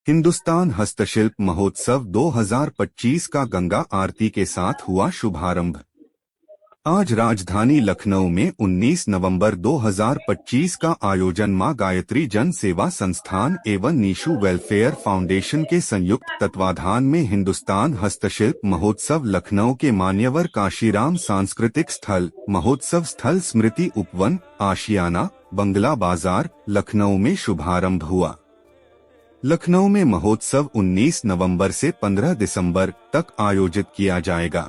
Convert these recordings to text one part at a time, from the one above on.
हिंदुस्तान हस्तशिल्प महोत्सव 2025 का गंगा आरती के साथ हुआ शुभारंभ। आज राजधानी लखनऊ में 19 नवंबर 2025 का आयोजन मां गायत्री जन सेवा संस्थान एवं नीशू वेलफेयर फाउंडेशन के संयुक्त तत्वाधान में हिंदुस्तान हस्तशिल्प महोत्सव लखनऊ के मान्यवर काशीराम सांस्कृतिक स्थल महोत्सव स्थल स्मृति उपवन आशियाना बंगला बाजार लखनऊ में शुभारंभ हुआ। लखनऊ में महोत्सव 19 नवंबर से 15 दिसंबर तक आयोजित किया जाएगा।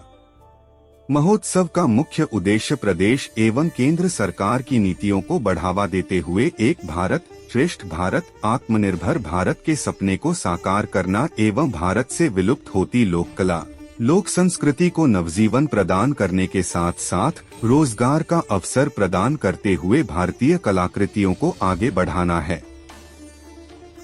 महोत्सव का मुख्य उद्देश्य प्रदेश एवं केंद्र सरकार की नीतियों को बढ़ावा देते हुए एक भारत श्रेष्ठ भारत आत्मनिर्भर भारत के सपने को साकार करना एवं भारत से विलुप्त होती लोक कला लोक संस्कृति को नवजीवन प्रदान करने के साथ साथ रोजगार का अवसर प्रदान करते हुए भारतीय कलाकृतियों को आगे बढ़ाना है।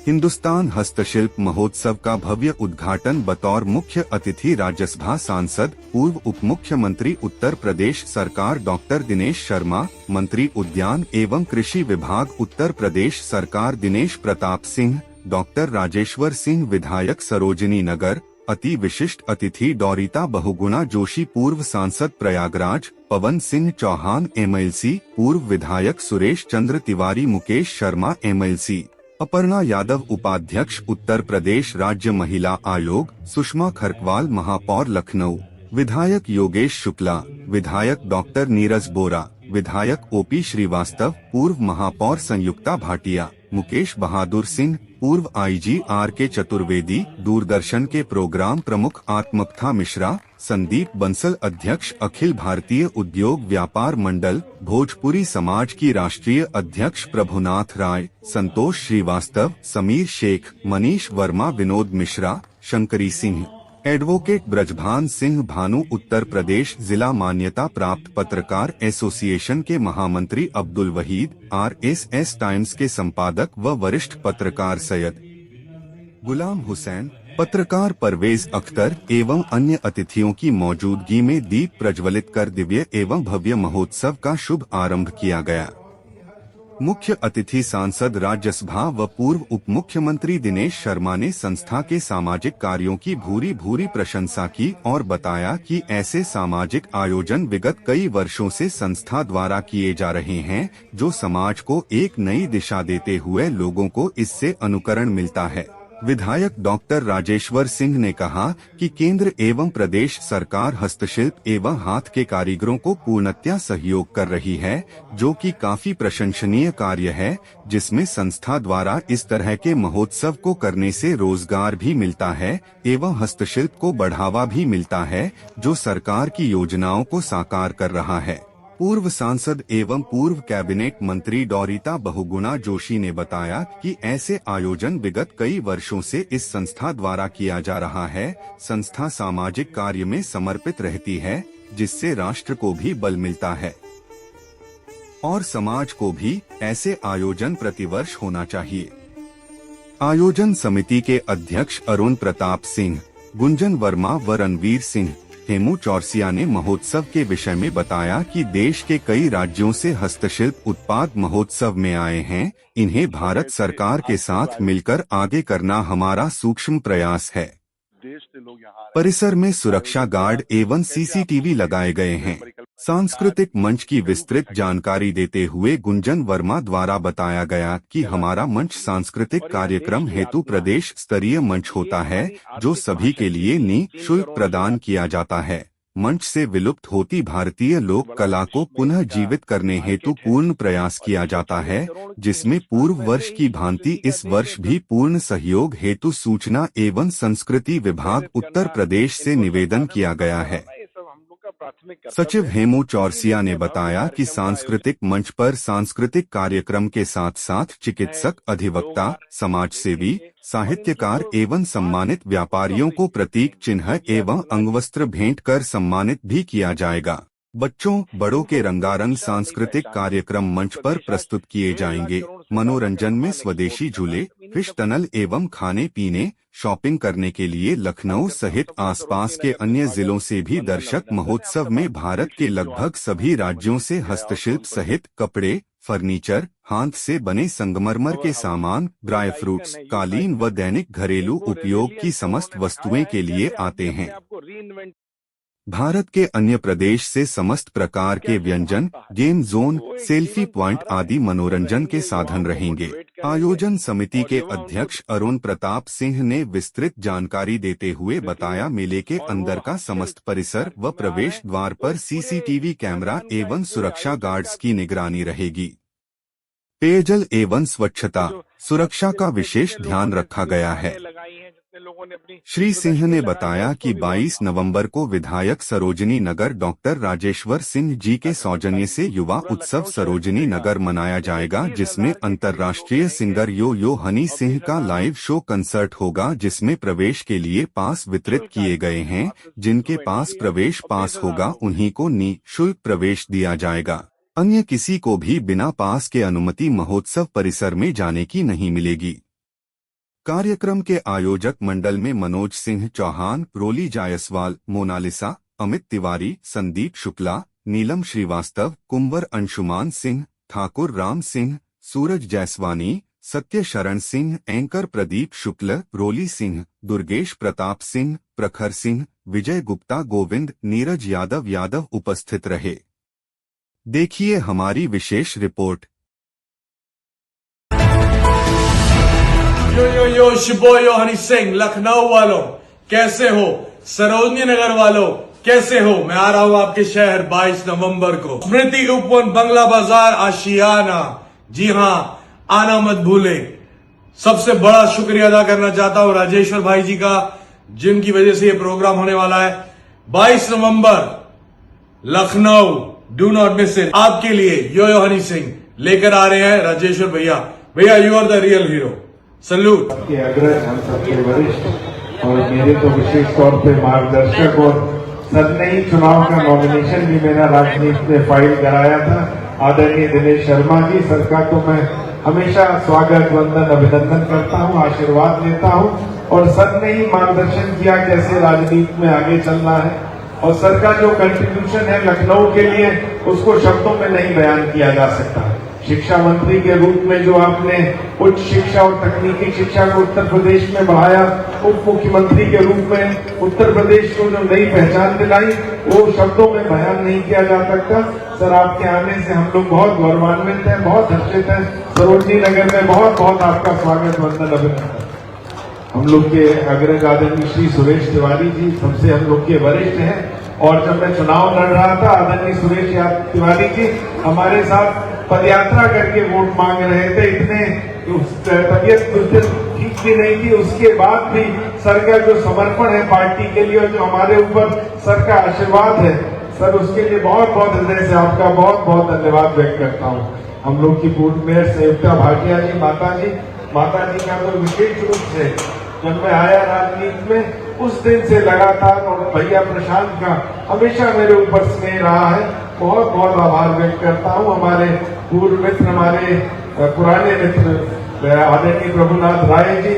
हिंदुस्तान हस्तशिल्प महोत्सव का भव्य उद्घाटन बतौर मुख्य अतिथि राज्यसभा सांसद पूर्व उप मुख्यमंत्री उत्तर प्रदेश सरकार डॉक्टर दिनेश शर्मा, मंत्री उद्यान एवं कृषि विभाग उत्तर प्रदेश सरकार दिनेश प्रताप सिंह, डॉक्टर राजेश्वर सिंह विधायक सरोजिनी नगर, अति विशिष्ट अतिथि डोरिता बहुगुणा जोशी पूर्व सांसद प्रयागराज, पवन सिंह चौहान MLC, पूर्व विधायक सुरेश चंद्र तिवारी, मुकेश शर्मा MLC, अपर्णा यादव उपाध्यक्ष उत्तर प्रदेश राज्य महिला आयोग, सुषमा खरकवाल महापौर लखनऊ, विधायक योगेश शुक्ला, विधायक डॉक्टर नीरज बोरा, विधायक OP श्रीवास्तव, पूर्व महापौर संयुक्ता भाटिया, मुकेश बहादुर सिंह, पूर्व IG RK चतुर्वेदी, दूरदर्शन के प्रोग्राम प्रमुख आत्मकथा मिश्रा, संदीप बंसल अध्यक्ष अखिल भारतीय उद्योग व्यापार मंडल, भोजपुरी समाज की राष्ट्रीय अध्यक्ष प्रभुनाथ राय, संतोष श्रीवास्तव, समीर शेख, मनीष वर्मा, विनोद मिश्रा, शंकरी सिंह, एडवोकेट ब्रजभान सिंह भानु, उत्तर प्रदेश जिला मान्यता प्राप्त पत्रकार एसोसिएशन के महामंत्री अब्दुल वहीद, RSS टाइम्स के संपादक व वरिष्ठ पत्रकार सैयद गुलाम हुसैन, पत्रकार परवेज अख्तर एवं अन्य अतिथियों की मौजूदगी में दीप प्रज्वलित कर दिव्य एवं भव्य महोत्सव का शुभ आरंभ किया गया। मुख्य अतिथि सांसद राज्यसभा व पूर्व उप मुख्यमंत्री दिनेश शर्मा ने संस्था के सामाजिक कार्यों की भूरी भूरी प्रशंसा की और बताया कि ऐसे सामाजिक आयोजन विगत कई वर्षों से संस्था द्वारा किए जा रहे हैं, जो समाज को एक नई दिशा देते हुए लोगों को इससे अनुकरण मिलता है। विधायक डॉक्टर राजेश्वर सिंह ने कहा कि केंद्र एवं प्रदेश सरकार हस्तशिल्प एवं हाथ के कारीगरों को पूर्णतया सहयोग कर रही है, जो कि काफी प्रशंसनीय कार्य है, जिसमें संस्था द्वारा इस तरह के महोत्सव को करने से रोजगार भी मिलता है एवं हस्तशिल्प को बढ़ावा भी मिलता है, जो सरकार की योजनाओं को साकार कर रहा है। पूर्व सांसद एवं पूर्व कैबिनेट मंत्री डोरिता बहुगुणा जोशी ने बताया कि ऐसे आयोजन विगत कई वर्षों से इस संस्था द्वारा किया जा रहा है। संस्था सामाजिक कार्य में समर्पित रहती है, जिससे राष्ट्र को भी बल मिलता है और समाज को भी ऐसे आयोजन प्रतिवर्ष होना चाहिए। आयोजन समिति के अध्यक्ष अरुण प्रताप सिंह, गुंजन वर्मा व रणवीर सिंह, हेमू चौरसिया ने महोत्सव के विषय में बताया कि देश के कई राज्यों से हस्तशिल्प उत्पाद महोत्सव में आए हैं। इन्हें भारत सरकार के साथ मिलकर आगे करना हमारा सूक्ष्म प्रयास है। परिसर में सुरक्षा गार्ड एवं CCTV लगाए गए हैं। सांस्कृतिक मंच की विस्तृत जानकारी देते हुए गुंजन वर्मा द्वारा बताया गया कि हमारा मंच सांस्कृतिक कार्यक्रम हेतु प्रदेश स्तरीय मंच होता है, जो सभी के लिए निःशुल्क प्रदान किया जाता है। मंच से विलुप्त होती भारतीय लोक कला को पुनः जीवित करने हेतु पूर्ण प्रयास किया जाता है, जिसमें पूर्व वर्ष की भांति इस वर्ष भी पूर्ण सहयोग हेतु सूचना एवं संस्कृति विभाग उत्तर प्रदेश से निवेदन किया गया है। सचिव हेमू चौरसिया ने बताया कि सांस्कृतिक मंच पर सांस्कृतिक कार्यक्रम के साथ साथ चिकित्सक, अधिवक्ता, समाजसेवी, साहित्यकार एवं सम्मानित व्यापारियों को प्रतीक चिन्ह एवं अंगवस्त्र भेंट कर सम्मानित भी किया जाएगा। बच्चों बड़ों के रंगारंग सांस्कृतिक कार्यक्रम मंच पर प्रस्तुत किए जाएंगे। मनोरंजन में स्वदेशी झूले, फिश टनल एवं खाने पीने, शॉपिंग करने के लिए लखनऊ सहित आसपास के अन्य जिलों से भी दर्शक महोत्सव में भारत के लगभग सभी राज्यों से हस्तशिल्प सहित कपड़े, फर्नीचर, हाथ से बने संगमरमर के सामान, ड्राई फ्रूट्स, कालीन व दैनिक घरेलू उपयोग की समस्त वस्तुएं के लिए आते हैं। भारत के अन्य प्रदेश से समस्त प्रकार के व्यंजन, गेम जोन, सेल्फी प्वाइंट आदि मनोरंजन के साधन रहेंगे। आयोजन समिति के अध्यक्ष अरुण प्रताप सिंह ने विस्तृत जानकारी देते हुए बताया, मेले के अंदर का समस्त परिसर व प्रवेश द्वार पर सीसीटीवी कैमरा एवं सुरक्षा गार्ड्स की निगरानी रहेगी। पेयजल एवं स्वच्छता, सुरक्षा का विशेष ध्यान रखा गया है। श्री सिंह ने बताया कि 22 नवंबर को विधायक सरोजनी नगर डॉक्टर राजेश्वर सिंह जी के सौजन्य से युवा उत्सव सरोजनी नगर मनाया जाएगा, जिसमें अंतर्राष्ट्रीय सिंगर यो हनी सिंह का लाइव शो कंसर्ट होगा, जिसमें प्रवेश के लिए पास वितरित किए गए हैं। जिनके पास प्रवेश पास होगा उन्हीं को निःशुल्क प्रवेश दिया जाएगा। अन्य किसी को भी बिना पास के अनुमति महोत्सव परिसर में जाने की नहीं मिलेगी। कार्यक्रम के आयोजक मंडल में मनोज सिंह चौहान, रोली जायसवाल, मोनालिसा, अमित तिवारी, संदीप शुक्ला, नीलम श्रीवास्तव, कुंवर अंशुमान सिंह, ठाकुर राम सिंह, सूरज जैसवानी, सत्य शरण सिंह, एंकर प्रदीप शुक्ल, रोली सिंह, दुर्गेश प्रताप सिंह, प्रखर सिंह, विजय गुप्ता, गोविंद, नीरज यादव उपस्थित रहे। देखिए हमारी विशेष रिपोर्ट। यो शिबोयो हनी सिंह, लखनऊ वालों कैसे हो, सरोजनी नगर वालों कैसे हो। मैं आ रहा हूं आपके शहर 22 नवंबर को, स्मृति उपवन, बंगला बाजार, आशियाना। जी हां, आना मत भूले। सबसे बड़ा शुक्रिया अदा करना चाहता हूं राजेश्वर भाई जी का, जिनकी वजह से ये प्रोग्राम होने वाला है। 22 नवंबर Lucknow, do not miss it. आपके लिए यो हनी सिंह लेकर आ रहे हैं राजेश्वर भैया। भैया you are the real hero. Salute. के अग्रज, हम सबके वरिष्ठ और मेरे तो विशेष तौर पे मार्गदर्शक, और सदनई चुनाव का नॉमिनेशन भी मेरा राजनीति में फाइल कराया था आदरणीय दिनेश शर्मा जी। सर का तो मैं हमेशा स्वागत, वंदन, अभिनंदन करता हूं, आशीर्वाद लेता हूं, और सर ने ही मार्गदर्शन किया कैसे राजनीति में आगे चलना है। और सर का जो कंट्रीब्यूशन है लखनऊ के लिए, उसको शब्दों में नहीं बयान किया जा सकता। शिक्षा मंत्री के रूप में जो आपने उच्च शिक्षा और तकनीकी शिक्षा को उत्तर प्रदेश में बढ़ाया, उप मुख्यमंत्री के रूप में उत्तर प्रदेश को जो नई पहचान दिलाई, वो शब्दों में बयान नहीं किया जा सकता। सर आपके आने से हम लोग बहुत गौरवान्वित हैं, बहुत हर्षित हैं। सरोजनी नगर में बहुत बहुत आपका स्वागत, वंदन, अभिनंदन। हम लोग के अग्रज आदरणीय श्री सुरेश तिवारी जी सबसे हम लोग के वरिष्ठ हैं, और जब मैं चुनाव लड़ रहा था आदरणीय सुरेश तिवारी जी हमारे साथ पदयात्रा करके वोट मांग रहे थे। इतने तबियत कुछ दिन ठीक भी नहीं थी, उसके बाद भी सर का जो समर्पण है पार्टी के लिए और जो हमारे ऊपर सर का आशीर्वाद है, सर उसके लिए बहुत बहुत हृदय से आपका बहुत बहुत धन्यवाद व्यक्त करता हूँ। हम लोग की पूर्व मेयर संयुक्ता भाटिया जी, माता जी का तो विशेष रूप से जब मैं आया राजनीति में उस दिन से लगातार, और भैया प्रशांत का हमेशा मेरे ऊपर स्नेह रहा है। बहुत बहुत आभार व्यक्त करता हूँ। हमारे पूर्व मित्र, हमारे पुराने मित्र आदरणीय प्रभुनाथ राय जी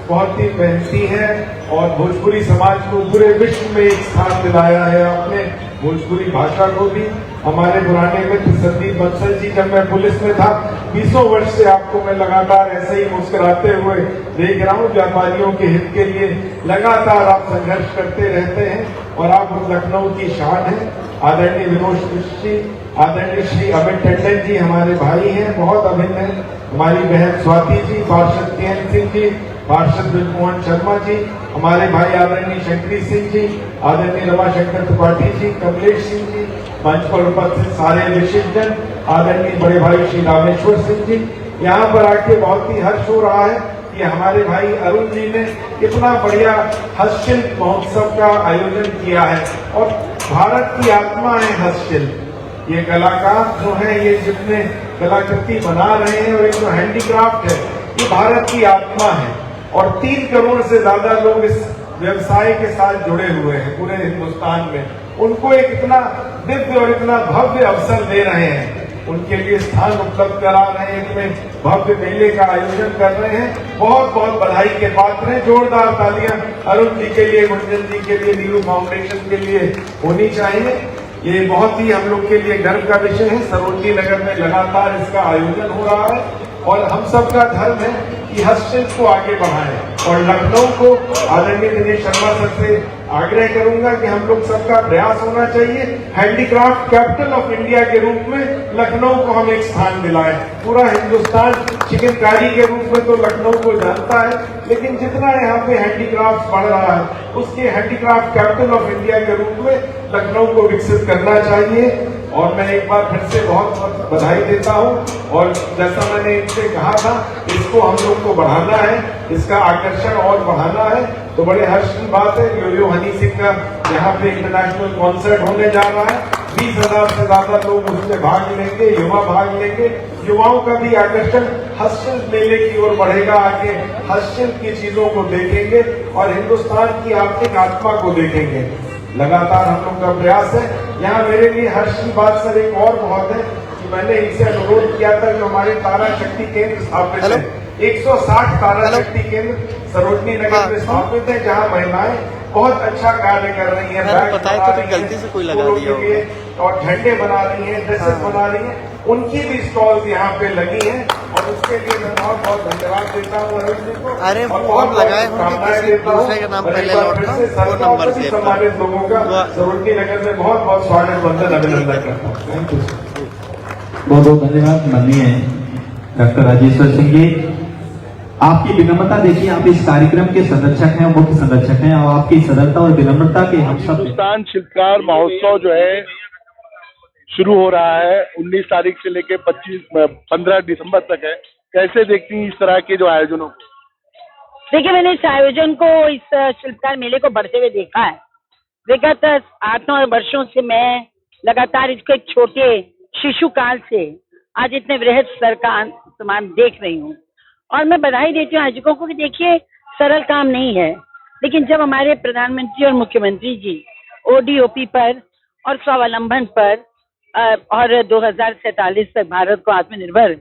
बहुत ही मेहनती हैं, और भोजपुरी समाज को पूरे विश्व में एक स्थान दिलाया है आपने, भोजपुरी भाषा को भी। हमारे पुराने मित्र संदीप बंसल जी, जब मैं पुलिस में था 20 वर्ष से आपको मैं लगातार ऐसे ही मुस्कुराते हुए देख रहा हूँ। व्यापारियों के हित के लिए लगातार आप संघर्ष करते रहते हैं, और आप लखनऊ की शान है। आदरणीय विनोद मिश्र जी, आदरणीय श्री अमित टंडन जी हमारे भाई हैं, बहुत अभिन्न है। हमारी बहन स्वाति जी, पार्षद केएन सिंह जी, पार्षद ब्रजमोहन शर्मा जी, हमारे भाई आदरणीय शंकरी सिंह जी, आदरणीय रमाशंकर त्रिपाठी जी, कमलेश सिंह जी, मंच पर उपस्थित सारे विशिष्टजन, आदरणीय बड़े भाई श्री रामेश्वर सिंह जी। यहाँ पर आके बहुत ही हर्ष हो रहा है कि हमारे भाई अरुण जी ने इतना बढ़िया हस्तशिल्प महोत्सव का आयोजन किया है, और भारत की आत्मा है हस्तशिल्प। ये कलाकार जो है, ये जितने कलाकृति बना रहे हैं और एक जो हैंडीक्राफ्ट है, ये भारत की आत्मा है, और 3 करोड़ से ज्यादा लोग इस व्यवसाय के साथ जुड़े हुए हैं पूरे हिंदुस्तान में। उनको एक इतना दिव्य और इतना भव्य अवसर दे रहे हैं, उनके लिए स्थान उपलब्ध करा रहे हैं, इतने भव्य मेले का आयोजन कर रहे हैं। बहुत बहुत बधाई के पात्र हैं। जोरदार तालियां अरुण जी के लिए, गुंजन जी के लिए, नीरू फाउंडेशन के लिए होनी चाहिए। ये बहुत ही हम लोग के लिए गर्व का विषय है। सरोजनी नगर में लगातार इसका आयोजन हो रहा है और हम सबका धर्म है कि हस्तशिल्प को आगे बढ़ाएं। और लखनऊ को आदरणीय दिनेश शर्मा सर से आग्रह करूंगा कि हम लोग सबका प्रयास होना चाहिए, हैंडीक्राफ्ट कैपिटल ऑफ इंडिया के रूप में लखनऊ को हम एक स्थान दिलाएं। पूरा हिंदुस्तान चिकनकारी के रूप में तो लखनऊ को जानता है, लेकिन जितना यहाँ पे हैंडीक्राफ्ट बढ़ रहा है उसके हैंडीक्राफ्ट कैपिटल ऑफ इंडिया के रूप में लखनऊ को विकसित करना चाहिए। और मैं एक बार फिर से बहुत बहुत बधाई देता हूँ। और जैसा मैंने इनसे कहा था, इसको हम लोग को बढ़ाना है, इसका आकर्षण और बढ़ाना है। तो बड़े हर्ष की बात है कि यो हनी सिंह का यहाँ पे इंटरनेशनल कॉन्सर्ट होने जा रहा है। 20,000 से ज्यादा लोग उसमें भाग लेंगे, युवा भाग लेंगे। युवाओं का भी आकर्षण हस्तशिल्प मेले की ओर बढ़ेगा, आगे हस्तशिल्प की चीजों को देखेंगे और हिंदुस्तान की आर्थिक आत्मा को देखेंगे। लगातार हम लोग का प्रयास है। यहाँ मेरे लिए हर्ष की बात सर एक और बहुत है कि मैंने इनसे अनुरोध किया था कि हमारे तारा शक्ति केंद्र स्थापित है। 160 तारा शक्ति केंद्र सरोजनी नगर में स्थापित है, जहाँ महिलाएं बहुत अच्छा कार्य कर रही है। बैग बना रही गलती से कोई लगा दिया होगा और झंडे बना रही है, ड्रेसेस बना रही है, उनकी भी स्टॉल्स यहाँ पे लगी हैं और उसके लिए मैं बहुत बहुत धन्यवाद देता हूँ अरुण जी को। अरे और फॉर्म लगाए होंगे किसी दूसरे का नाम पहले लौटना, वो नंबर से सम्मानित लोगों का सरोजनी नगर में बहुत बहुत स्वागत वंदन अभिनंदन करता हूँ। Thank you sir. बहुत बहुत धन्यवाद माननीय डॉक्टर राजेश्वर सिंह जी। आपकी विनम्रता देखिए, आप इस कार्यक्रम के संरक्षक हैं, मुख्य संरक्षक हैं, और आपकी सरलता और विनम्रता के हम सब हिंदुस्तान शिल्पकार महोत्सव जो है शुरू हो रहा है 19 तारीख से लेके 15 दिसंबर तक है। कैसे देखती हैं इस तरह के जो आयोजनों को? देखिए, मैंने इस आयोजन को, इस शिल्पकार मेले को बढ़ते हुए देखा है। विगत 8-9 वर्षों से मैं लगातार इसको एक छोटे शिशु काल से आज इतने वृहद स्तर का समान देख रही हूँ और मैं बधाई देती हूँ आयोजकों को कि देखिए, सरल काम नहीं है, लेकिन जब हमारे प्रधानमंत्री और मुख्यमंत्री जी ओडीओपी पर और स्वावलंबन पर और 2047 तक भारत को आत्मनिर्भर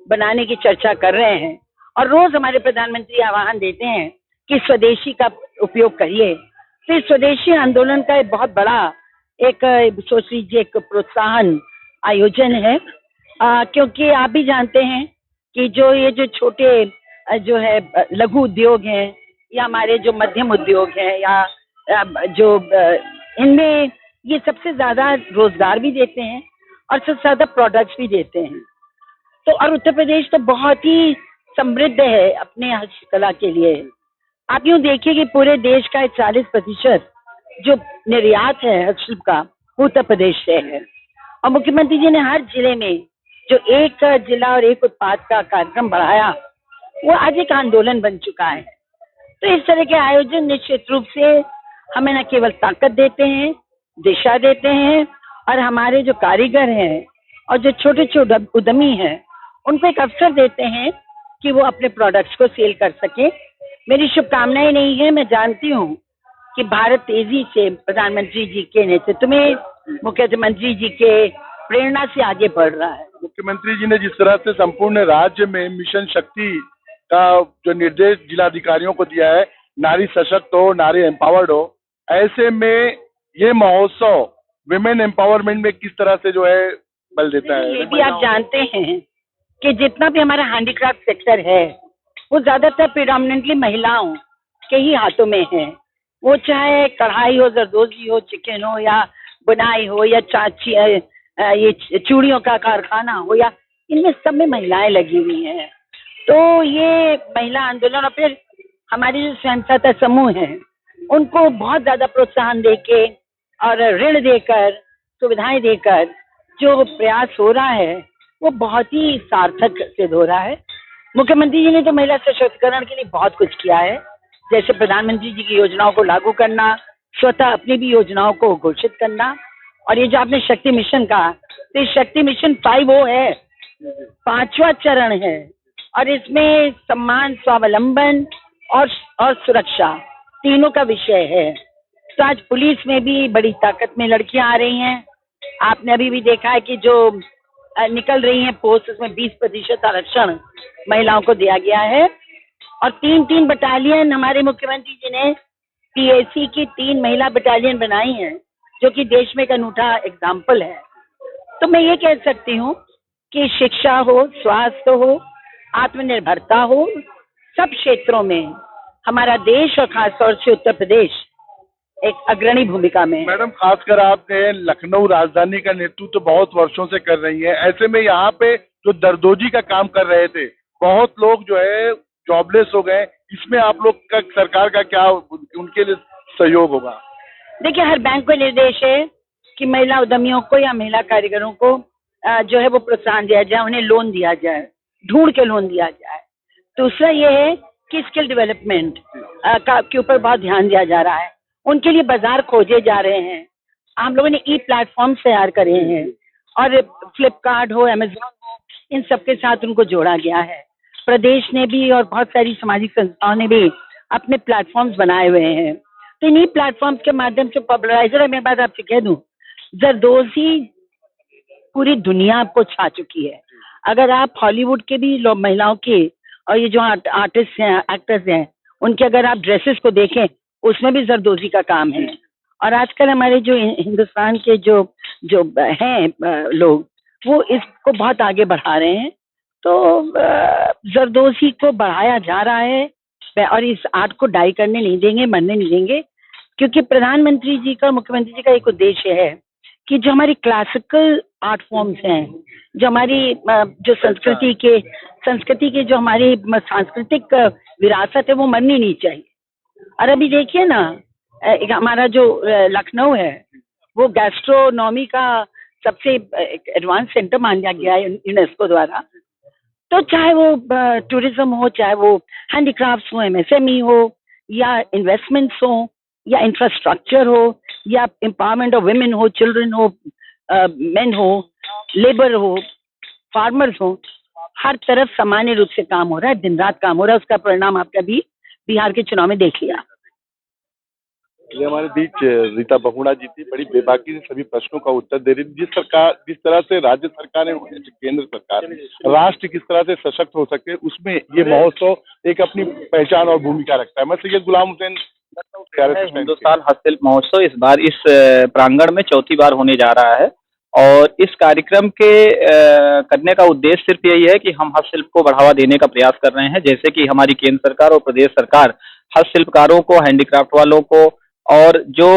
बनाने की चर्चा कर रहे हैं और रोज हमारे प्रधानमंत्री आह्वान देते हैं कि स्वदेशी का उपयोग करिए, तो इस स्वदेशी आंदोलन का एक बहुत बड़ा एक सोच लीजिए एक प्रोत्साहन आयोजन है। क्योंकि आप भी जानते हैं कि जो छोटे जो है लघु उद्योग हैं या हमारे जो मध्यम उद्योग हैं या जो इनमें ये सबसे ज्यादा रोजगार भी देते हैं और सबसे ज्यादा प्रोडक्ट्स भी देते हैं। तो और उत्तर प्रदेश तो बहुत ही समृद्ध है अपने हस्तकला के लिए। आप यूँ देखिए कि पूरे देश का 40% जो निर्यात है हस्तशिल्प का उत्तर प्रदेश से है और मुख्यमंत्री जी ने हर जिले में जो एक जिला और एक उत्पाद का कार्यक्रम बढ़ाया, वो आज एक आंदोलन बन चुका है। तो इस तरह के आयोजन निश्चित रूप से हमें न केवल ताकत देते हैं, दिशा देते हैं और हमारे जो कारीगर हैं और जो छोटे छोटे उद्यमी हैं उनको एक अवसर देते हैं कि वो अपने प्रोडक्ट्स को सेल कर सके। मेरी शुभकामनाएं नहीं है, मैं जानती हूँ कि भारत तेजी से प्रधानमंत्री जी के नेतृत्व में, मुख्यमंत्री जी के प्रेरणा से आगे बढ़ रहा है। मुख्यमंत्री जी ने जिस तरह से संपूर्ण राज्य में मिशन शक्ति का जो निर्देश जिलाधिकारियों को दिया है, नारी सशक्त हो, नारी एम्पावर्ड हो, ऐसे में ये महोत्सव विमेन एम्पावरमेंट में किस तरह से जो है बल देता है? ये भी आप जानते हैं कि जितना भी हमारा हैंडीक्राफ्ट सेक्टर है वो ज्यादातर प्रिडोमिनेंटली महिलाओं के ही हाथों में है। वो चाहे कढ़ाई हो, जरदोजी हो, चिकन हो या बुनाई हो या चाची ये चूड़ियों का कारखाना हो, या इनमें सब में महिलाएं लगी हुई हैं। तो ये महिला आंदोलन और फिर हमारी जो स्वयं सहायता समूह है उनको बहुत ज्यादा प्रोत्साहन देके और ऋण देकर, सुविधाएं देकर जो प्रयास हो रहा है वो बहुत ही सार्थक सिद्ध हो रहा है। मुख्यमंत्री जी ने तो महिला सशक्तिकरण के लिए बहुत कुछ किया है, जैसे प्रधानमंत्री जी की योजनाओं को लागू करना, स्वतः अपनी भी योजनाओं को घोषित करना। और ये जो आपने शक्ति मिशन का, तो ये शक्ति मिशन 5 वो है, 5वां चरण है और इसमें सम्मान, स्वावलंबन और सुरक्षा तीनों का विषय है। तो आज पुलिस में भी बड़ी ताकत में लड़कियां आ रही हैं। आपने अभी भी देखा है कि जो निकल रही हैं पोस्ट, उसमें 20% आरक्षण महिलाओं को दिया गया है और 3 बटालियन हमारे मुख्यमंत्री जी ने PAC की 3 महिला बटालियन बनाई हैं जो कि देश में एक अनूठा एग्जाम्पल है। तो मैं ये कह सकती हूँ कि शिक्षा हो, स्वास्थ्य हो, आत्मनिर्भरता हो, सब क्षेत्रों में हमारा देश और खासतौर से उत्तर प्रदेश एक अग्रणी भूमिका में है। मैडम, खासकर आपने लखनऊ राजधानी का नेतृत्व तो बहुत वर्षों से कर रही है। ऐसे में यहाँ पे जो दरदोजी का काम कर रहे थे, बहुत लोग जो है जॉबलेस हो गए। इसमें आप लोग का, सरकार का क्या उनके लिए सहयोग होगा? देखिए, हर बैंक को निर्देश है कि महिला उद्यमियों को या महिला कारीगरों को जो है वो प्रोत्साहन दिया जाए, उन्हें लोन दिया जाए, ढूंढ के लोन दिया जाए। दूसरा ये है कि स्किल डेवलपमेंट के ऊपर बहुत ध्यान दिया जा रहा है, उनके लिए बाजार खोजे जा रहे हैं। हम लोगों ने ई प्लेटफॉर्म तैयार करे हैं और फ्लिपकार्ट हो, अमेजोन हो, इन सबके साथ उनको जोड़ा गया है। प्रदेश ने भी और बहुत सारी सामाजिक संस्थाओं ने भी अपने प्लेटफॉर्म्स बनाए हुए हैं। तो इन्हीं प्लेटफॉर्म्स के माध्यम से पॉपुलराइजर है। मैं बात आपसे कह दूं, जरदोजी पूरी दुनिया आपको छा चुकी है। अगर आप हॉलीवुड के भी लोग, महिलाओं के और ये जो आर्टिस्ट हैं, एक्टर्स हैं, उनके अगर आप ड्रेसेस को देखें, उसमें भी जरदोजी का काम है। और आजकल हमारे जो हिंदुस्तान के जो जो हैं लोग, वो इसको बहुत आगे बढ़ा रहे हैं। तो जरदोजी को बढ़ाया जा रहा है और इस आर्ट को डाई करने नहीं देंगे, मरने नहीं देंगे, क्योंकि प्रधानमंत्री जी का, मुख्यमंत्री जी का एक उद्देश्य है कि जो हमारी क्लासिकल आर्ट फॉर्म्स हैं, जो हमारी जो संस्कृति के जो हमारी सांस्कृतिक विरासत है, वो मरनी नहीं चाहिए। और अभी देखिए ना, हमारा जो लखनऊ है वो गैस्ट्रोनॉमी का सबसे एडवांस सेंटर मान लिया गया है यूनेस्को द्वारा। तो चाहे वो टूरिज्म हो, चाहे वो हैंडीक्राफ्ट्स हो, एमएसएमई हो, या इन्वेस्टमेंट्स हो, या इंफ्रास्ट्रक्चर हो, या एम्पावरमेंट ऑफ विमेन हो, चिल्ड्रन हो, मेन हो, लेबर हो, फार्मर्स हो, हर तरफ सामान्य रूप से काम हो रहा है, दिन रात काम हो रहा है। उसका परिणाम आपने अभी बिहार के चुनाव में देख लिया। ये हमारे बीच रीता बहुगुणा जी थी, बड़ी बेबाकी से सभी प्रश्नों का उत्तर दे रही थी। जिस तरह से राज्य सरकार है, केंद्र सरकार, राष्ट्र किस तरह से सशक्त हो सके, उसमें ये महोत्सव एक अपनी पहचान और भूमिका रखता है। मैं सैयद गुलाम हुसैन, हिंदुस्तान हस्तशिल्प महोत्सव इस बार इस प्रांगण में चौथी बार होने जा रहा है और इस कार्यक्रम के करने का उद्देश्य सिर्फ यही है कि हम हस्तशिल्प को बढ़ावा देने का प्रयास कर रहे हैं। जैसे कि हमारी केंद्र सरकार और प्रदेश सरकार हस्तशिल्पकारों को, हैंडीक्राफ्ट वालों को और जो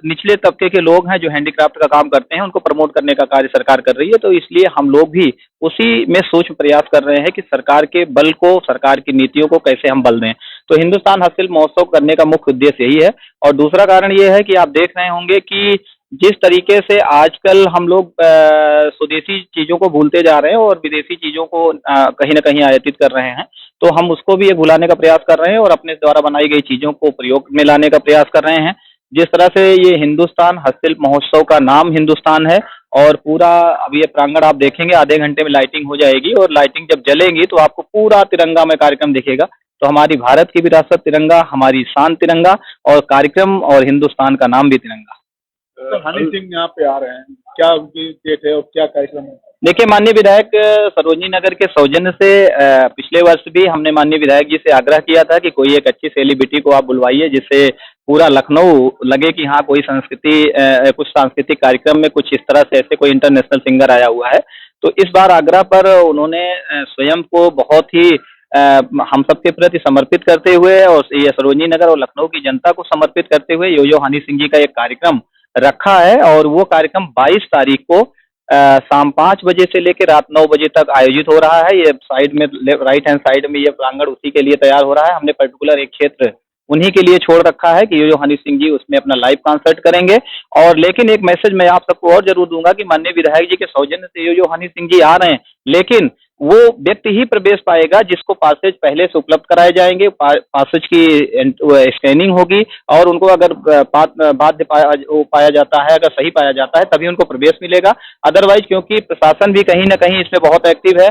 निचले तबके के लोग हैं जो हैंडीक्राफ्ट का काम करते हैं, उनको प्रमोट करने का कार्य सरकार कर रही है। तो इसलिए हम लोग भी उसी में सूक्ष्म प्रयास कर रहे हैं कि सरकार के बल को, सरकार की नीतियों को कैसे हम बल दें। तो हिंदुस्तान हस्तशिल्प महोत्सव करने का मुख्य उद्देश्य यही है। और दूसरा कारण ये है कि आप देख रहे होंगे कि जिस तरीके से आजकल हम लोग स्वदेशी चीजों को भूलते जा रहे हैं और विदेशी चीजों को कहीं ना कहीं आयातित कर रहे हैं, तो हम उसको भी भुलाने का प्रयास कर रहे हैं और अपने द्वारा बनाई गई चीजों को प्रयोग में लाने का प्रयास कर रहे हैं। जिस तरह से ये हिंदुस्तान हस्तशिल्प महोत्सव का नाम हिंदुस्तान है और पूरा अब ये प्रांगण आप देखेंगे आधे घंटे में लाइटिंग हो जाएगी और लाइटिंग जब जलेगी तो आपको पूरा तिरंगामय कार्यक्रम दिखेगा। तो हमारी भारत की विरासत तिरंगा, हमारी शान तिरंगा और कार्यक्रम और हिंदुस्तान का नाम भी तिरंगा। तो हनी सिंह यहाँ पे आ रहे हैं, क्या उनकी डेट है और क्या कार्यक्रम है? देखिए, माननीय विधायक सरोजनी नगर के सौजन्य से पिछले वर्ष भी हमने माननीय विधायक जी से आग्रह किया था कि कोई एक अच्छी सेलिब्रिटी को आप बुलवाइए जिससे पूरा लखनऊ लगे कि हाँ कोई कुछ सांस्कृतिक कार्यक्रम में कुछ इस तरह से ऐसे कोई इंटरनेशनल सिंगर आया हुआ है। तो इस बार आग्रह पर उन्होंने स्वयं को बहुत ही हम सबके प्रति समर्पित करते हुए और ये सरोजनी नगर और लखनऊ की जनता को समर्पित करते हुए यो हनी सिंह जी का एक कार्यक्रम रखा है और वो कार्यक्रम 22 तारीख को शाम 5 बजे से लेकर रात 9 बजे तक आयोजित हो रहा है। ये साइड में, राइट हैंड साइड में ये प्रांगण उसी के लिए तैयार हो रहा है। हमने पर्टिकुलर एक क्षेत्र उन्हीं के लिए छोड़ रखा है कि यो हनी सिंह जी उसमें अपना लाइव कॉन्सर्ट करेंगे। और लेकिन एक मैसेज मैं आप सबको और जरूर दूंगा कि माननीय विधायक जी के सौजन्य से यो हनी सिंह जी आ रहे हैं, लेकिन वो व्यक्ति ही प्रवेश पाएगा जिसको पासेज पहले से उपलब्ध कराए जाएंगे। पासेज की स्कैनिंग होगी और उनको अगर बाध्य पाया जाता है, अगर सही पाया जाता है, तभी उनको प्रवेश मिलेगा। अदरवाइज, क्योंकि प्रशासन भी कहीं ना कहीं इसमें बहुत एक्टिव है,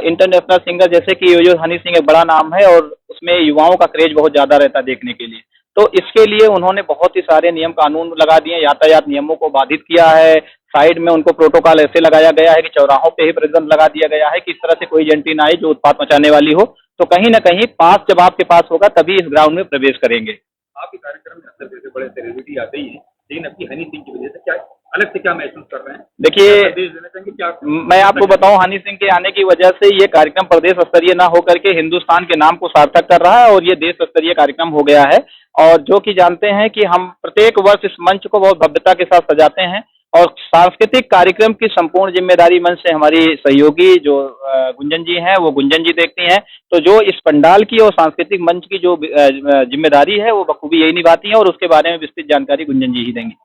इंटरनेशनल सिंगर जैसे कि यो हनी सिंह एक बड़ा नाम है और उसमें युवाओं का क्रेज बहुत ज्यादा रहता है देखने के लिए। तो इसके लिए उन्होंने बहुत ही सारे नियम कानून लगा दिए, यातायात नियमों को बाधित किया है। साइड में उनको प्रोटोकॉल ऐसे लगाया गया है कि चौराहों पे ही प्रतिबंध लगा दिया गया है कि इस तरह से कोई एजेंटी ना आए जो उत्पात मचाने वाली हो। तो कहीं ना कहीं पास जब आपके पास होगा तभी इस ग्राउंड में प्रवेश करेंगे। आपके कार्यक्रम में अक्सर जैसे बड़े सेलिब्रिटी आते ही हैं, लेकिन अब की हनी सिंह की वजह से क्या अलग से क्या महसूस कर रहे हैं? देखिए, संदेश देना चाहेंगे क्या? मैं आपको बताऊं, हनी सिंह के आने की वजह से ये कार्यक्रम प्रदेश स्तरीय ना होकर के हिंदुस्तान के नाम को सार्थक कर रहा है और ये देश स्तरीय कार्यक्रम हो गया है। और जो कि जानते हैं कि हम प्रत्येक वर्ष इस मंच को बहुत भव्यता के साथ सजाते हैं और सांस्कृतिक कार्यक्रम की संपूर्ण जिम्मेदारी मंच से हमारी सहयोगी जो गुंजन जी हैं वो गुंजन जी देखती हैं। तो जो इस पंडाल की और सांस्कृतिक मंच की जो जिम्मेदारी है वो बखूबी यही निभाती है और उसके बारे में विस्तृत जानकारी गुंजन जी ही देंगी।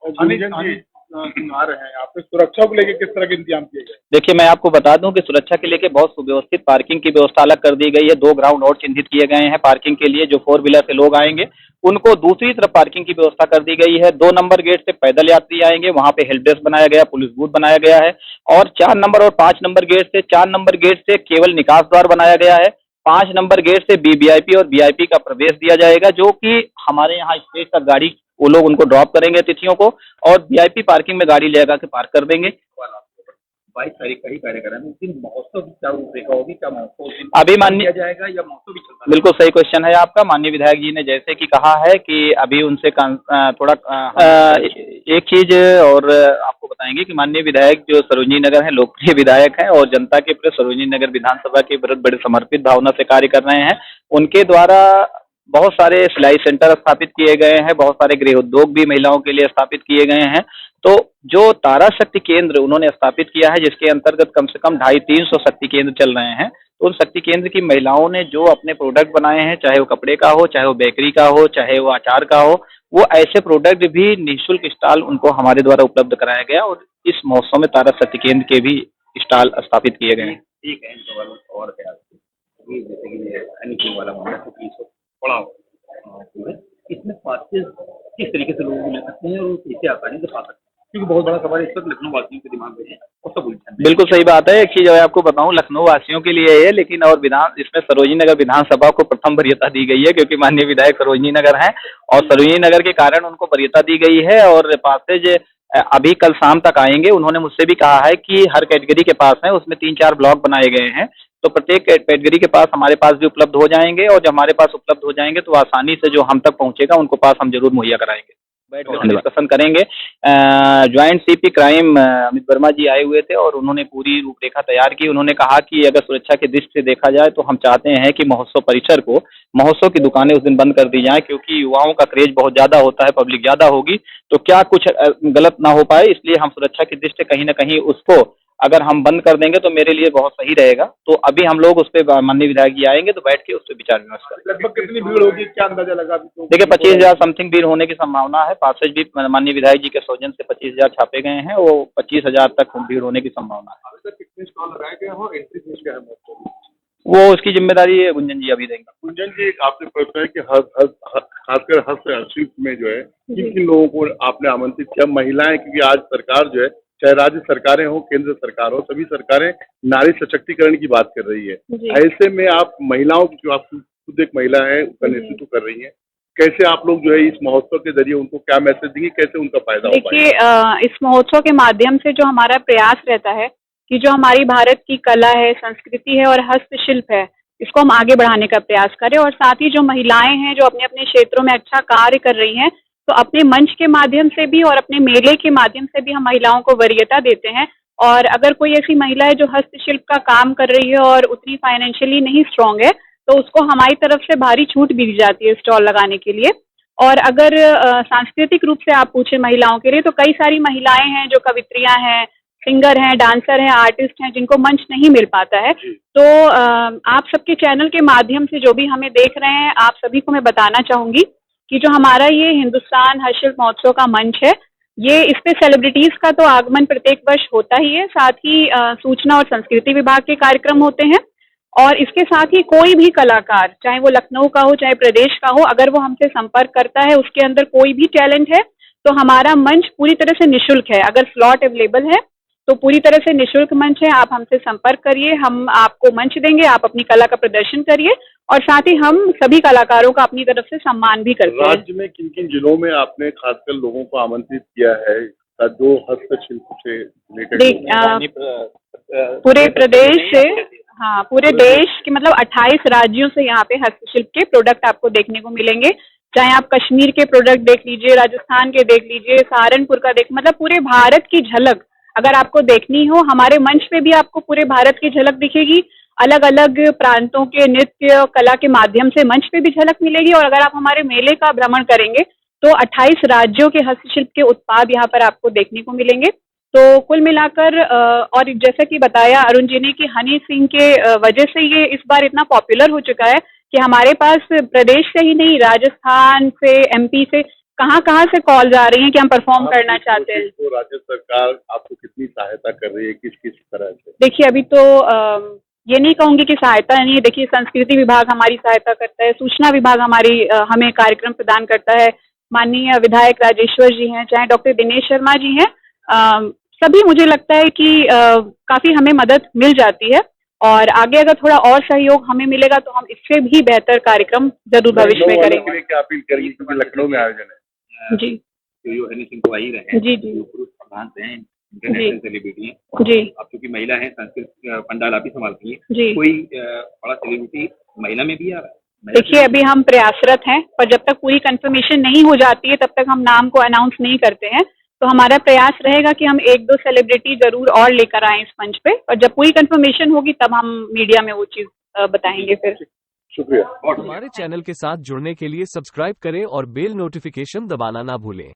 आ रहे हैं, आपने सुरक्षा को लेकर किस तरह के इंतजाम किए गए? देखिए, मैं आपको बता दूं कि सुरक्षा के लेके बहुत सुव्यवस्थित पार्किंग की व्यवस्था अलग कर दी गई है। 2 ग्राउंड और चिन्हित किए गए हैं पार्किंग के लिए। जो 4 व्हीलर से लोग आएंगे उनको दूसरी तरफ पार्किंग की व्यवस्था कर दी गई है। 2 नंबर गेट से पैदल यात्री आएंगे, वहां पे हेल्प डेस्क बनाया गया, पुलिस बूथ बनाया गया है। और 4 नंबर और 5 नंबर गेट से 4 नंबर गेट से केवल निकास द्वार बनाया गया है। 5 नंबर गेट से वीवीआईपी और वीआईपी का प्रवेश दिया जाएगा, जो कि हमारे यहाँ स्टेज तक गाड़ी वो लोग उनको ड्रॉप करेंगे अतिथियों को और वीआईपी पार्किंग में गाड़ी ले जाकर के पार्क कर देंगे। 22 तारीख का ही कार्यक्रम है, उस दिन महोत्सव की क्या रूपरेखा होगी? क्या महोत्सव उस दिन अभी माननीय किया जाएगा या महोत्सव भी चलता है? बिल्कुल सही क्वेश्चन है आपका। माननीय विधायक जी ने जैसे कि कहा है कि अभी उनसे थोड़ा एक चीज और आपको बताएंगे कि माननीय विधायक जो सरोजनी नगर हैं लोकप्रिय विधायक हैं और जनता के प्रति सरोजनी नगर विधानसभा के विरुद्ध बड़े समर्पित भावना से कार्य कर रहे हैं। उनके द्वारा बहुत सारे सिलाई सेंटर स्थापित किए गए हैं, बहुत सारे गृह उद्योग भी महिलाओं के लिए स्थापित किए गए हैं। तो जो तारा शक्ति केंद्र उन्होंने स्थापित किया है, जिसके अंतर्गत कम से कम 250-300 शक्ति केंद्र चल रहे हैं, तो उन शक्ति केंद्र की महिलाओं ने जो अपने प्रोडक्ट बनाए हैं, चाहे वो कपड़े का हो, चाहे वो बेकरी का हो, चाहे वो अचार का हो, वो ऐसे प्रोडक्ट भी निःशुल्क स्टॉल उनको हमारे द्वारा उपलब्ध कराया गया और इस महोत्सव में तारा शक्ति केंद्र के भी स्टॉल स्थापित किए गए हैं। ठीक है, इन सवालों और क्या जैसे कि हनी सिंह वाला मामला पड़ा हो, इसमें पासेज किस तरीके से लोग मिल सकते हैं और कैसे आसानी से पा सकते हैं? क्योंकि बहुत बड़ा सवाल इस वक्त लखनऊ वासियों के दिमाग में है और सब उलझन में। बिल्कुल सही बात है। एक चीज मैं आपको बताऊं, लखनऊ वासियों के लिए है, लेकिन और इसमें सरोजनी नगर विधानसभा को प्रथम वरीयता दी गई है क्योंकि माननीय विधायक सरोजनी नगर हैं और सरोजनी नगर के कारण उनको वरीयता दी गई है। और पासेज अभी कल शाम तक आएंगे। उन्होंने मुझसे भी कहा है कि हर कैटेगरी के पास है, उसमें 3-4 ब्लॉक बनाए गए हैं, तो प्रत्येक कैटेगरी के पास हमारे पास भी उपलब्ध हो जाएंगे और जब हमारे पास उपलब्ध हो जाएंगे तो आसानी से जो हम तक पहुंचेगा उनको पास हम जरूर मुहैया कराएंगे। बैठ कर डिस्कशन करेंगे। Joint CP crime Amit Verma ji आए हुए थे और उन्होंने पूरी रूपरेखा तैयार की। उन्होंने कहा कि अगर सुरक्षा की दृष्टि से देखा जाए तो हम चाहते हैं कि महोत्सव परिसर को, महोत्सव की दुकानें उस दिन बंद कर दी जाएं क्योंकि युवाओं का क्रेज बहुत ज्यादा होता है, पब्लिक ज्यादा होगी तो क्या कुछ गलत ना हो पाए, इसलिए हम सुरक्षा की दृष्टि से कहीं ना कहीं उसको अगर हम बंद कर देंगे तो मेरे लिए बहुत सही रहेगा। तो अभी हम लोग उस पर माननीय विधायक जी आएंगे तो बैठ के उस पर विचार विमर्श करेंगे। लगभग कितनी भीड़ होगी, क्या अंदाजा लगा? देखिए 25,000 समथिंग भीड़ होने की संभावना है। पासेज भी माननीय विधायक जी के सौजन्य से 25,000 छापे गए हैं, वो 25,000 तक भीड़ होने की संभावना है। कितने स्टॉल लगाए गए हैं, एंट्री फीस क्या है? वो उसकी जिम्मेदारी गुंजन जी अभी देंगे। गुंजन जी, आपने पूछा है कि खासकर हस्तशिल्प में जो है किन किन लोगों को आपने आमंत्रित किया? महिलाएं, क्योंकि आज सरकार जो है, चाहे राज्य सरकारें हो, केंद्र सरकार हो, सभी सरकारें नारी सशक्तिकरण की बात कर रही है। ऐसे में आप महिलाओं की, जो आप खुद एक महिला है, उसका नेतृत्व कर रही है, कैसे आप लोग जो है इस महोत्सव के जरिए उनको क्या मैसेज देंगे, कैसे उनका फायदा हो पाएगा? देखिए, इस महोत्सव के माध्यम से जो हमारा प्रयास रहता है कि जो हमारी भारत की कला है, संस्कृति है और हस्तशिल्प है, इसको हम आगे बढ़ाने का प्रयास करें और साथ ही जो महिलाएं हैं जो अपने अपने क्षेत्रों में अच्छा कार्य कर रही हैं, तो अपने मंच के माध्यम से भी और अपने मेले के माध्यम से भी हम महिलाओं को वरीयता देते हैं। और अगर कोई ऐसी महिला है जो हस्तशिल्प का काम कर रही है और उतनी फाइनेंशियली नहीं स्ट्रांग है, तो उसको हमारी तरफ से भारी छूट भी दी जाती है स्टॉल लगाने के लिए। और अगर सांस्कृतिक रूप से आप पूछे महिलाओं के लिए, तो कई सारी महिलाएं हैं जो कवित्रियां हैं, सिंगर हैं, डांसर हैं, आर्टिस्ट हैं, जिनको मंच नहीं मिल पाता है। तो आप सबके चैनल के माध्यम से जो भी हमें देख रहे हैं, आप सभी को मैं बताना चाहूंगी कि जो हमारा ये हिंदुस्तान हस्तशिल्प महोत्सव का मंच है, ये इस पे सेलिब्रिटीज का तो आगमन प्रत्येक वर्ष होता ही है, साथ ही सूचना और संस्कृति विभाग के कार्यक्रम होते हैं और इसके साथ ही कोई भी कलाकार, चाहे वो लखनऊ का हो चाहे प्रदेश का हो, अगर वो हमसे संपर्क करता है, उसके अंदर कोई भी टैलेंट है, तो हमारा मंच पूरी तरह से निःशुल्क है। अगर स्लॉट अवेलेबल है तो पूरी तरह से निःशुल्क मंच है। आप हमसे संपर्क करिए, हम आपको मंच देंगे, आप अपनी कला का प्रदर्शन करिए और साथ ही हम सभी कलाकारों का अपनी तरफ से सम्मान भी करते हैं। राज्य में किन किन जिलों में आपने खासकर लोगों को आमंत्रित किया है जो हस्तशिल्प से रिलेटेड? पूरे प्रदेश से, हाँ, पूरे देश के मतलब 28 राज्यों से यहाँ पे हस्तशिल्प के प्रोडक्ट आपको देखने को मिलेंगे। चाहे आप कश्मीर के प्रोडक्ट देख लीजिए, राजस्थान के देख लीजिए, सहारनपुर का मतलब पूरे भारत की झलक अगर आपको देखनी हो, हमारे मंच पे भी आपको पूरे भारत की झलक दिखेगी। अलग अलग प्रांतों के नृत्य कला के माध्यम से मंच पे भी झलक मिलेगी। और अगर आप हमारे मेले का भ्रमण करेंगे तो 28 राज्यों के हस्तशिल्प के उत्पाद यहाँ पर आपको देखने को मिलेंगे। तो कुल मिलाकर और जैसा कि बताया अरुण जी ने कि हनी सिंह के वजह से ये इस बार इतना पॉपुलर हो चुका है कि हमारे पास प्रदेश से ही नहीं, राजस्थान से, एमपी से, कहाँ से कॉल आ रही हैं कि हम परफॉर्म करना चाहते हैं। तो राज्य सरकार आपको कितनी सहायता कर रही है, किस किस तरह से? देखिए अभी तो ये नहीं कहूंगी कि सहायता नहीं है। देखिए संस्कृति विभाग हमारी सहायता करता है, सूचना विभाग हमें कार्यक्रम प्रदान करता है, माननीय विधायक राजेश्वर जी हैं, चाहे डॉक्टर दिनेश शर्मा जी हैं, सभी मुझे लगता है कि काफी हमें मदद मिल जाती है। और आगे अगर थोड़ा और सहयोग हमें मिलेगा तो हम इससे भी बेहतर कार्यक्रम जरूर भविष्य में करेंगे। क्या अपील करेंगे, क्योंकि लखनऊ में आयोजन है? जी जो हनी सिंह तो आ ही रहे हैं, जी जो पुरुष प्रधान हैं, इंटरनेशनल सेलिब्रिटी हैं, जी आप चूंकि महिला हैं, संस्कृत पंडाल आप ही संभालती है, जी। कोई बड़ा सेलिब्रिटी महिला में भी आ रहा है? देखिए अभी हम प्रयासरत हैं, पर जब तक पूरी कंफर्मेशन नहीं हो जाती है तब तक हम नाम को अनाउंस नहीं करते हैं। तो हमारा प्रयास रहेगा कि हम 1-2 सेलिब्रिटी जरूर और लेकर आए इस मंच पे, और जब पूरी कंफर्मेशन होगी तब हम मीडिया में वो चीज बताएंगे फिर। शुक्रिया। हमारे चैनल के साथ जुड़ने के लिए सब्सक्राइब करें और बेल नोटिफिकेशन दबाना ना भूलें।